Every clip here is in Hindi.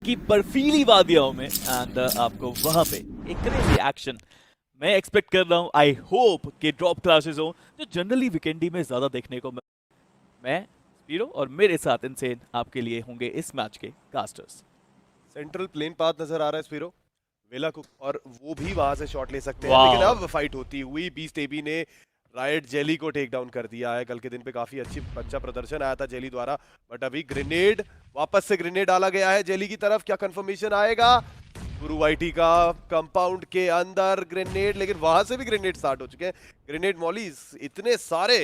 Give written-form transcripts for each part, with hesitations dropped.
की बर्फीली वादियों में एंड आपको वहां पे एक क्रेजी एक्शन मैं एक्सपेक्ट कर रहा हूँ। आई होप कि ड्रॉप क्लासेस हो जो जनरली वीकेंडी में ज्यादा देखने को मैं स्पीरो और मेरे साथ इनसेन आपके लिए होंगे इस मैच के कास्टर्स। सेंट्रल प्लेन पाथ नजर आ रहा है स्पीरो वेला को, और वो भी वहां से शॉट ले सकते हैं, लेकिन वाह अब फाइट होती हुई बीस्ट एबी ने राइट जेली को टेक डाउन कर दिया है। कल के दिन पे काफी अच्छा प्रदर्शन आया था जेली द्वारा, बट अभी ग्रेनेड वापस से ग्रेनेड डाला गया है जेली की तरफ। क्या कंफर्मेशन आएगा? गुरु वाईटी का कंपाउंड के अंदर ग्रेनेड, लेकिन वहां से भी ग्रेनेड स्टार्ट हो चुके हैं। ग्रेनेड मॉलीज इतने सारे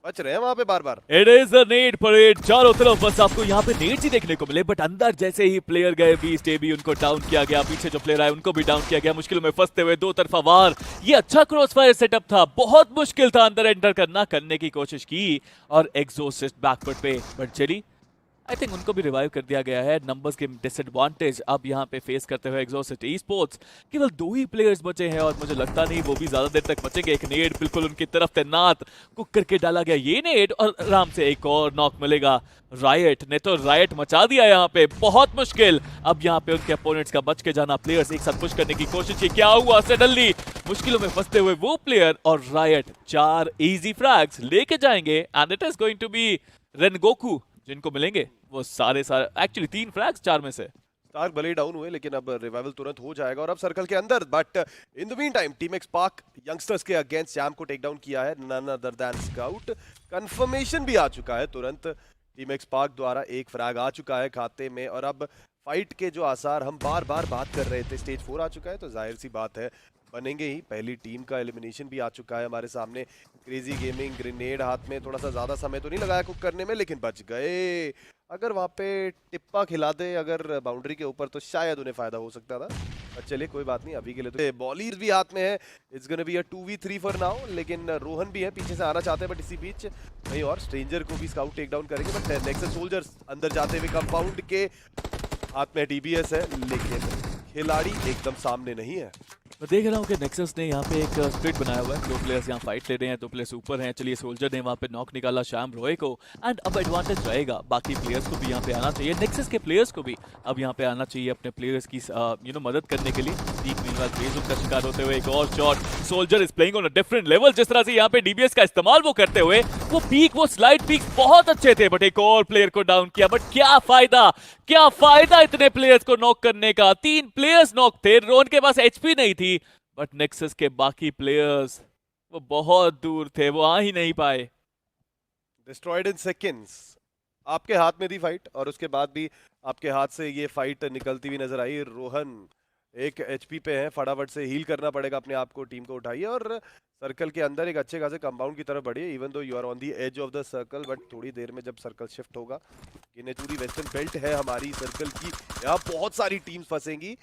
बच रहे हैं वहां पे बार बार। It is a nude parade, चारों तरफ बस आपको यहाँ पे नेड्स ही देखने को मिले, बट अंदर जैसे ही प्लेयर गए बीस्ट एबी उनको डाउन किया गया, पीछे जो प्लेयर आए उनको भी डाउन किया गया। मुश्किलों में फंसते हुए दो तरफा वार, ये अच्छा क्रॉस फायर सेटअप था, बहुत मुश्किल था अंदर एंटर करने की कोशिश की और एग्जॉस्ट बैकवर्ड पे, बट चली आई थिंक उनको भी रिवाइव कर दिया गया है। नंबर्स के डिसएडवांटेज अब यहाँ पे फेस करते हुए एग्जॉस्ट ई स्पोर्ट्स, केवल 2 ही प्लेयर्स बचे हैं और मुझे लगता नहीं वो भी ज्यादा देर तक बचेंगे। एक नेड बिल्कुल उनकी तरफ तैनात कुक करके डाला गया, ये नेड और आराम से एक और नॉक मिलेगा। रायट ने तो रायट मचा दिया यहाँ पे, बहुत मुश्किल अब यहाँ पे उनके अपोनेंट्स का बच के जाना। प्लेयर्स एक साथ पुश करने की कोशिश की, क्या हुआ सडनली मुश्किलों में फंसते हुए वो प्लेयर और रायट 4 इजी फ्रैग्स लेके जाएंगे and it is going to be Rengoku जिनको मिलेंगे वो सारे एक्चुअली 3 फ्रैग्स 4 में से। स्टार्क भले डाउन हुए, लेकिन अब रिवाइवल तुरंत हो जाएगा और अब सर्कल के अंदर। But in the mean time team XSpark youngsters के अगेंस्ट जैम को टेक डाउन किया है, none other than scout. Confirmation भी आ चुका है तुरंत, टीम एक्स पार्क द्वारा एक फ्रैग आ चुका है खाते में। और अब फाइट के जो आसार हम बार बार बात कर रहे थे, स्टेज 4 आ चुका है तो जाहिर सी बात है बनेंगे ही। पहली टीम का एलिमिनेशन भी आ चुका है हमारे सामने। क्रेजी गेमिंग ग्रेनेड हाथ में, थोड़ा सा ज्यादा समय तो नहीं लगाया कुक करने में, लेकिन बच गए। अगर वहां पे टिप्पा खिला दे अगर बाउंड्री के ऊपर तो शायद उन्हें फायदा हो सकता था। पर चलिए कोई बात नहीं, अभी के लिए तो बॉलीज भी हाथ में है। It's gonna be a 2v3 for now, लेकिन रोहन भी है पीछे से आना चाहते हैं, बट इसी बीच नहीं और स्ट्रेंजर को भी स्काउट टेक डाउन करेंगे। बट नेक्सस सोल्जर्स अंदर जाते हुए कंपाउंड के हाथ में डीबीएस है, लेकिन खिलाड़ी एकदम सामने नहीं है। मैं देख रहा हूँ कि नेक्सस ने यहाँ पे एक स्प्लिट बनाया हुआ है, 2 प्लेयर्स यहाँ फाइट ले रहे हैं, 2 प्लेयर्स ऊपर हैं। चलिए सोल्जर ने वहाँ पे नॉक निकाला श्याम रॉय को एंड अब एडवांटेज रहेगा, बाकी प्लेयर्स को भी यहाँ पे आना चाहिए, नेक्सस के प्लेयर्स को भी अब यहाँ पे आना चाहिए अपने प्लेयर्स की मदद करने के लिए। उनका शिकार होते हुए एक और shot, soldier is playing on a different level. जिस तरह से यहाँ पे डीबीएस का इस्तेमाल वो करते हुए, वो पीक वो स्लाइड पीक बहुत अच्छे थे, बट एक और प्लेयर को डाउन किया। बट क्या फायदा इतने प्लेयर्स को नॉक करने का? 3 प्लेयर्स नॉक थे, रोन के पास एचपी नहीं थी, बट नेक्सस के बाकी प्लेयर्स वो बहुत दूर थे, वो आ ही नहीं पाए। Destroyed in seconds. आपके हाथ में थी फाइट और उसके बाद भी आपके हाथ से ये फाइट निकलती हुई नजर आई। रोहन एक एचपी पे है, फटाफट से हील करना पड़ेगा अपने आप को। टीम को उठाइए और सर्कल के अंदर एक अच्छे खासे कंपाउंड की तरफ बढ़िए। Even though you are on the edge of the circle, but थोड़ी देर में जब सर्कल शिफ्ट होगा, गिनेचूरी वेस्टर्न बेल्ट है हमारी सर्कल की, यहाँ बहुत सारी टीम्स फंसेंगी,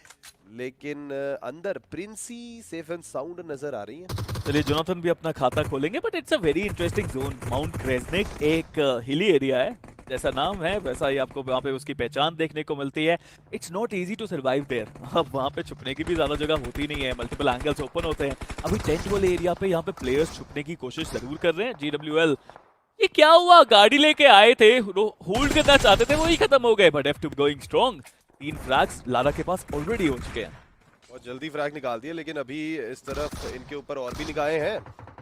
लेकिन अंदर प्रिंसी सेफ एंड साउंड नजर आ रही है। चलिए जोनाथन भी अपना खाता खोलेंगे, but it's a very interesting zone. Mount क्रेजनिक एक हिली एरिया है, जैसा नाम है वैसा ही आपको वहाँ पे उसकी पहचान देखने को मिलती है। It's not easy to survive there, अब वहाँ पे छुपने की भी ज्यादा जगह होती नहीं है, मल्टीपल एंगल्स ओपन होते हैं। अभी टेंट वाले एरिया पे यहाँ पे प्लेयर्स छुपने की कोशिश जरूर कर रहे हैं। GWL ये क्या हुआ, गाड़ी लेके आए थे, होल्ड करना चाहते थे, वही खत्म हो गए, but F2 going strong. 3 फ्रैग्स Lara के पास ऑलरेडी हो चुके हैं, बहुत जल्दी फ्रैग निकाल दिए, लेकिन अभी इस तरफ इनके ऊपर और भी निगाहें हैं।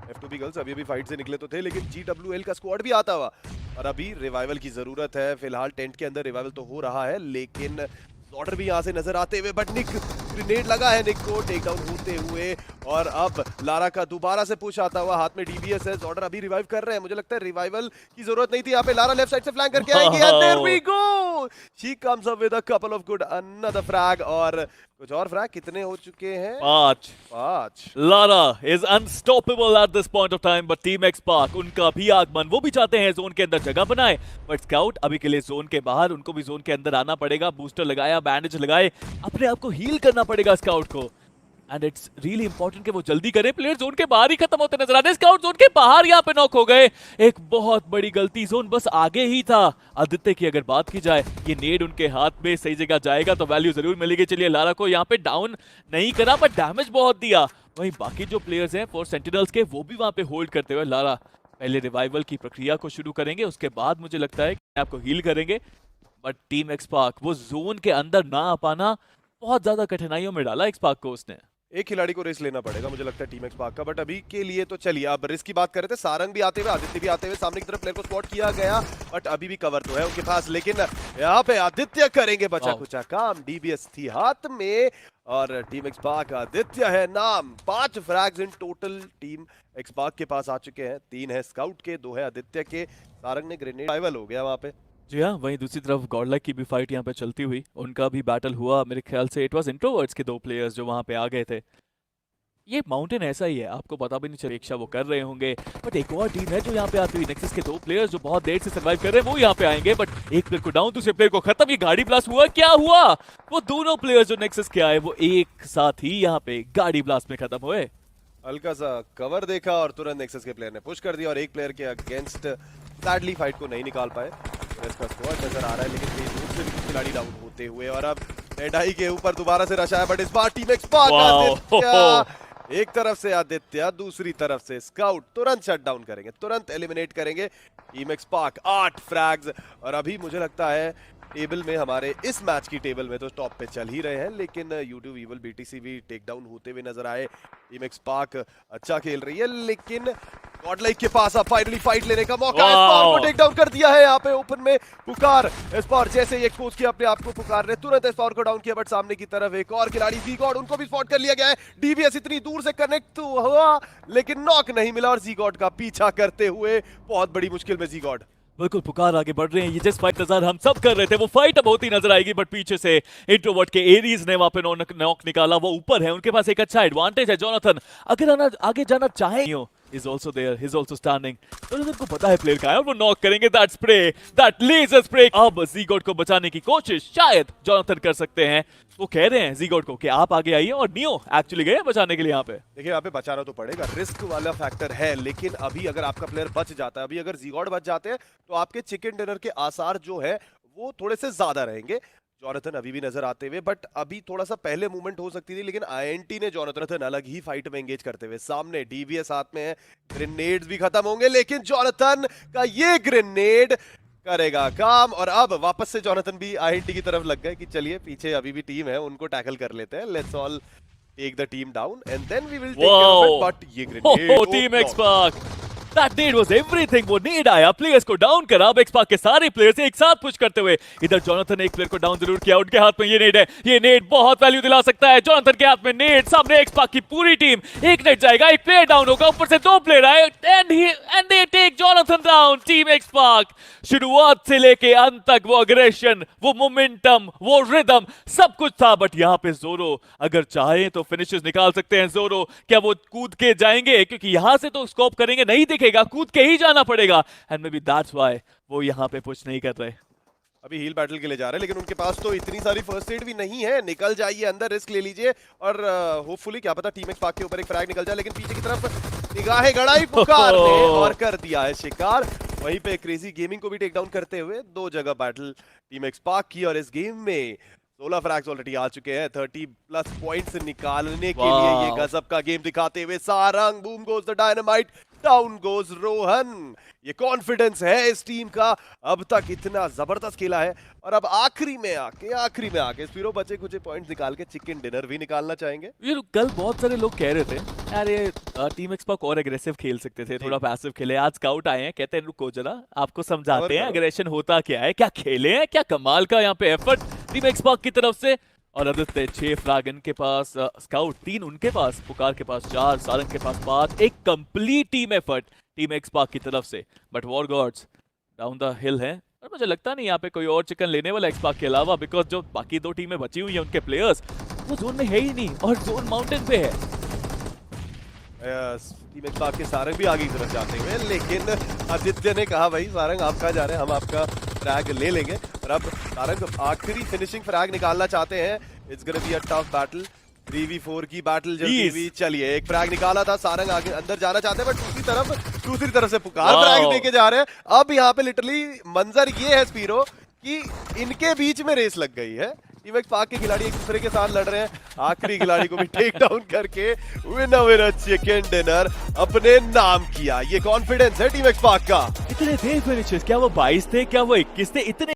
F2B गर्ल्स अभी फाइट से निकले तो थे, लेकिन GWL का स्क्वाड भी आता हुआ, और अभी रिवाइवल की जरूरत है। फिलहाल टेंट के अंदर रिवाइवल तो हो रहा है, लेकिन ऑर्डर भी यहाँ से नजर आते हुए, बट निक ग्रेनेड लगा है निक को टेक डाउन होते हुए। और अब लारा का दोबारा से पुश आता हुआ, हाथ में डीबीएस है। ऑर्डर अभी रिवाइव कर रहे हैं, मुझे लगता है रिवाइवल की जरूरत नहीं थी यहाँ पे। लारा लेफ्ट साइड से फ्लैंक करके आएगी and there we go, she comes up with a couple of good another frag, और कुछ और फ्रैग कितने हो चुके हैं? 5। Lara is unstoppable at this point of time, but team x park उनका भी आगमन, वो भी चाहते हैं जोन के अंदर जगह बनाए, बट स्काउट अभी के लिए जोन के बाहर, उनको भी जोन के अंदर आना पड़ेगा। बूस्टर लगाया, बैंडेज लगाए, अपने आप को हील करना पड़ेगा स्काउट को, एंड इट्स रियली इंपॉर्टेंट कि वो जल्दी करे। प्लेयर जोन के बाहर ही खत्म होते नजर आ रहे हैं, स्काउट जोन के बाहर यहाँ पे नॉक हो गए। एक बहुत बड़ी गलती, जोन बस आगे ही था। आदित्य की अगर बात की जाए, ये नेड उनके हाथ में सही जगह जाएगा तो वैल्यू जरूर मिलेगी। चलिए लारा को यहाँ पे डाउन नहीं करा, पर डैमेज बहुत दिया। वहीं बाकी जो प्लेयर्स हैं 4 सेंटिनल्स के, वो भी वहां पे होल्ड करते हुए लारा पहले रिवाइवल की प्रक्रिया को शुरू करेंगे, उसके बाद मुझे लगता है कि आपको हील करेंगे। बट टीम एक्सपार्क वो जोन के अंदर ना आ पाना बहुत ज्यादा कठिनाइयों में डाला एक्सपार्क को उसने। एक खिलाड़ी को रिस्क लेना पड़ेगा मुझे लगता है टीम एक्सपार्क का, बट अभी के लिए तो चलिए अब रिस्क की बात कर रहे थे। सारंग भी आते हुए, आदित्य भी आते हुए, सामने की तरफ प्लेयर को स्पॉट किया गया, बट अभी भी कवर तो है उनके पास, लेकिन यहाँ पे आदित्य करेंगे बचा कुचा काम। डीबीएस थी हाथ में और टीम एक्सपार्क आदित्य है नाम। 5 फ्रैग्स इन टोटल टीम एक्सपार्क के पास आ चुके हैं, 3 है स्काउट के, 2 है आदित्य के। सारंग ने ग्रेनेड रिवाइवल हो गया वहां पे। जी हाँ, वहीं दूसरी तरफ गॉडलक की भी फाइट यहाँ पे चलती हुई, उनका भी बैटल हुआ। मेरे ख्याल से इट वाज इंट्रोवर्ट्स के 2 प्लेयर्स जो वहां पे आ गए थे। ये माउंटेन ऐसा ही है, आपको पता भी नहीं चले अपेक्षा वो कर रहे होंगे, बट एक और टीम है जो यहाँ पे आती हुई। नेक्सस के 2 प्लेयर्स जो बहुत देर से सर्वाइव कर रहे हैं वो यहाँ पे आएंगे, बट एक प्लेयर को डाउन, दूसरे प्लेयर को खत्म। ये गाड़ी ब्लास्ट हुआ, क्या हुआ? वो दोनों प्लेयर्स जो नेक्सस के आए वो एक साथ ही यहाँ पे गाड़ी ब्लास्ट में खत्म हुए। हल्का सा कवर देखा और तुरंत नेक्सस के प्लेयर ने पुश कर दिया और एक प्लेयर के अगेंस्ट सैडली फाइट को नहीं निकाल पाए। इसका स्क्वाड नजर आ रहा है, लेकिन कहीं दूर से भी कुछ खिलाड़ी डाउन होते हुए, और अब डेडाई के ऊपर दोबारा से रश आया, बट इस बार टीम एक्सपार्क एक तरफ से आदित्य, दूसरी तरफ से स्काउट तुरंत शट डाउन करेंगे, तुरंत एलिमिनेट करेंगे टीम एक्सपार्क। 8 फ्रैग्स और अभी मुझे लगता है टेबल में, हमारे इस मैच की टेबल में तो टॉप पे चल ही रहे हैं, लेकिन यूट्यूब ईवल बीटीसी भी टेक डाउन होते हुए नजर आए। टीम एक्सपार्क अच्छा खेल रही है, लेकिन गॉडलाइक के पास अब फाइनली फाइट लेने का मौका है। एस्पार को टेक डाउन कर दिया है यहाँ पे ओपन में। पुकार एस्पार जैसे ये कोच के अपने आप को पुकार रहे, तुरंत एस्पार को डाउन किया, बट सामने की तरफ एक और खिलाड़ी ज़ीगॉड, उनको भी स्पॉट कर लिया गया है। डीबीएस इतनी दूर से कनेक्ट तो हुआ, लेकिन नॉक नहीं मिला और ज़ीगॉड का पीछा करते हुए बहुत बड़ी मुश्किल में ज़ीगॉड। बिल्कुल पुकार आगे बढ़ रहे हैं। ये जिस फाइट नजर हम सब कर रहे थे वो फाइट अब होती नजर आएगी, बट पीछे से इंट्रोवर्ट के एरीज ने वहां पे नॉक निकाला। वो ऊपर है, उनके पास एक अच्छा एडवांटेज है। जोनाथन अगर आगे जाना चाहे is also there, he's also standing, तो उनको पता है प्लेयर कहाँ है और वो नॉक करेंगे। That spray, that laser spray. अब ज़ीगॉड को बचाने की कोशिश शायद जोनाथन कर सकते हैं। वो कह रहे हैं ज़ीगॉड को कि आप आगे आइए, और नियो एक्चुअली गए बचाने के लिए यहाँ पे। देखिए यहाँ पे बचाना तो पड़ेगा, रिस्क वाला फैक्टर है, लेकिन अभी अगर आपका प्लेयर बच जाता है, अभी अगर ज़ीगॉड बच जाते हैं, तो आपके चिकन डिनर के आसार जो है वो थोड़े से ज्यादा रहेंगे। जोनाथन अभी भी नजर आते हुए, बट अभी थोड़ा सा पहले मूवमेंट हो सकती थी, लेकिन आईएनटी ने जोनाथन अलग ही फाइट में एंगेज करते हुए सामने। डीबीएस हाथ में है, ग्रेनेड्स भी खत्म होंगे, लेकिन जोनाथन का ये ग्रेनेड करेगा काम। और अब वापस से जोनाथन भी आईएनटी की तरफ लग गए कि चलिए पीछे अभी भी टीम है, उनको टैकल कर लेते हैं। Let's all take the team down and then we will take care of it. But ये ग्रेनेड, टीम एक्सपार्क, That need was everything. वो नीड आया, प्लेयर्स को डाउन करा। अब एक्सपार्क के सारे प्लेयर्स एक साथ पुश करते हुए इधर जोनाथन ने एक प्लेयर को डाउन जरूर किया, उनके हाथ में ये नेड है। ये नेड बहुत वैल्यू दिला सकता है। जोनाथन के हाथ में नेड, सामने एक्सपार्क की पूरी टीम, एक नेड जाएगा, एक प्लेयर डाउन होगा, ऊपर से 2 प्लेयर आए and they take Jonathan down. Team एक्सपार्क शुरुआत से लेके अंत तक वो अग्रेशन, वो मोमेंटम, वो रिदम सब कुछ था, बट यहाँ पे जोरो अगर चाहे तो फिनिशेस निकाल सकते हैं। जोरो क्या वो कूद के जाएंगे? क्योंकि यहाँ से तो स्कोप करेंगे नहीं दिखेगा, कूद के ही जाना पड़ेगा, and may be that's why वो यहाँ पे पुश नहीं कर रहे। अभी हील बैटल के लिए जा रहे हैं, लेकिन उनके पास तो इतनी सारी फर्स्ट एड भी नहीं है। निकल जाइए अंदर, रिस्क ले लीजिए, और होपफुली क्या पता टीम एक्सपार्क के ऊपर एक फ्रैग निकल जाए, लेकिन पीछे की तरफ निगाहें गड़ाई पुकार ने और कर दिया है शिकार। वहीं पे क्रेजी गेमिंग को भी टेक डाउन करते हुए 2 जगह बैटल टीम एक्सपार्क की, और इस गेम में 16 फ्रैग्स ऑलरेडी आ चुके हैं। 30+ पॉइंट्स निकालने के लिए ये गजब का गेम दिखाते हुए Sarang, boom goes the dynamite, down goes Rohan. ये कॉन्फिडेंस है इस टीम का, अब तक इतना जबरदस्त खेला है, और अब आखिरी में आके स्पीरो बचे कुछ पॉइंट्स निकाल के चिकन डिनर भी निकालना चाहेंगे। ये कल बहुत सारे लोग कह रहे थे यार ये टीम एक्सपार्क और एग्रेसिव खेल सकते थे, थोड़ा पैसिव खेले। आज स्काउट आए हैं, कहते हैं रुको जरा आपको समझाते हैं एग्रेशन होता क्या है, क्या खेले हैं, क्या कमाल का यहाँ पे एफर्ट टीम एक्सपार्क की तरफ से। और आदित्य 6 फ्रैग इनके पास, स्काउट 3 उनके पास, पुकार के पास 4, सारंग के पास 5, एक complete team effort team XSpark की तरफ से। But war gods down the hill है, और मुझे लगता नहीं यहाँ पे कोई और चिकन लेने वाला एक्सपार्क के अलावा, बिकॉज जो बाकी 2 टीमें बची हुई हैं उनके प्लेयर्स वो जोन में है ही नहीं, और जोन माउंटेन पे है। टीम एक्सपार्क के सारंग भी आगे की तरफ जाते हुए, लेकिन आदित्य ने कहा भाई सारंग आप कहाँ जा रहे हैं, हम आपका फ्रैग ले लेंगे। और अब सारंग आखिरी फिनिशिंग फ्रैग निकालना चाहते हैं। It's gonna be a tough battle, 3v4 की बैटल जल्दी भी। चलिए एक फ्रैग निकाला था, सारंग आगे अंदर जाना चाहते हैं, बट दूसरी तरफ से पुकार फ्रैग देके जा रहे हैं। अब यहाँ पे लिटरली मंजर ये है स्पीरो कि इनके बीच में रेस लग गई है। टीम एक्सपार्क के खिलाड़ी एक दूसरे के साथ लड़ रहे हैं, आखिरी खिलाड़ी को भी टेक डाउन करके विनर चिकन डिनर अपने नाम किया। ये कॉन्फिडेंस है टीम एक्सपार्क का। इतने थे फिनिशेस, क्या वो 22 थे, क्या वो 21 थे, इतने